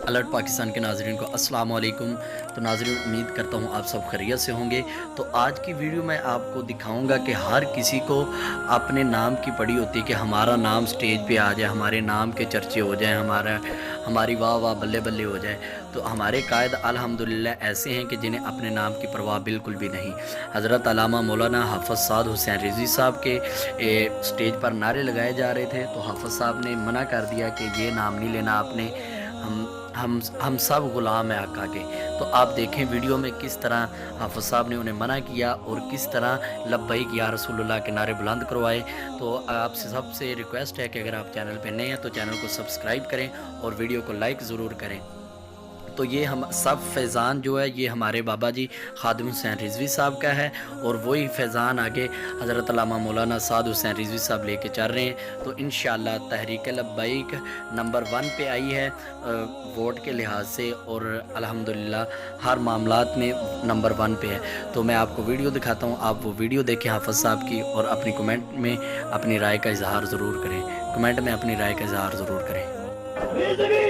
Alert Pakistan کے ناظرین کو السلام علیکم۔ تو ناظرین، امید کرتا ہوں آپ سب خیریت سے ہوں گے۔ تو آج کی ویڈیو میں آپ کو دکھاؤں گا کہ ہر کسی کو اپنے نام کی پڑی ہوتی ہے کہ ہمارا نام سٹیج پہ آ جائے، ہمارے نام کے چرچے ہو جائیں، ہماری واہ واہ بلے بلے ہو جائے۔ تو ہمارے قائد الحمدللہ ایسے ہیں کہ جنہیں اپنے نام کی پرواہ بالکل بھی نہیں۔ حضرت علامہ مولانا حافظ سعد حسین رضوی صاحب کے سٹیج پر نعرے لگائے جا رہے تھے، تو حافظ صاحب نے منع کر دیا کہ یہ نام نہیں لینا آپ نے، ہم سب غلام ہیں آقا کے۔ تو آپ دیکھیں ویڈیو میں کس طرح حافظ صاحب نے انہیں منع کیا اور کس طرح لبیک یا رسول اللہ کے نعرے بلند کروائے۔ تو آپ سے سب سے ریکویسٹ ہے کہ اگر آپ چینل پہ نئے ہیں تو چینل کو سبسکرائب کریں اور ویڈیو کو لائک ضرور کریں۔ تو یہ ہم سب فیضان جو ہے یہ ہمارے بابا جی خادم حسین رضوی صاحب کا ہے، اور وہی فیضان آگے حضرت علامہ مولانا سعد حسین رضوی صاحب لے کے چل رہے ہیں۔ تو انشاءاللہ تحریک لبیک نمبر 1 پہ آئی ہے ووٹ کے لحاظ سے، اور الحمدللہ ہر معاملات میں نمبر 1 پہ ہے۔ تو میں آپ کو ویڈیو دکھاتا ہوں، آپ وہ ویڈیو دیکھیں حافظ صاحب کی، اور اپنی کمنٹ میں اپنی رائے کا اظہار ضرور کریں، کمنٹ میں اپنی رائے کا اظہار ضرور کریں۔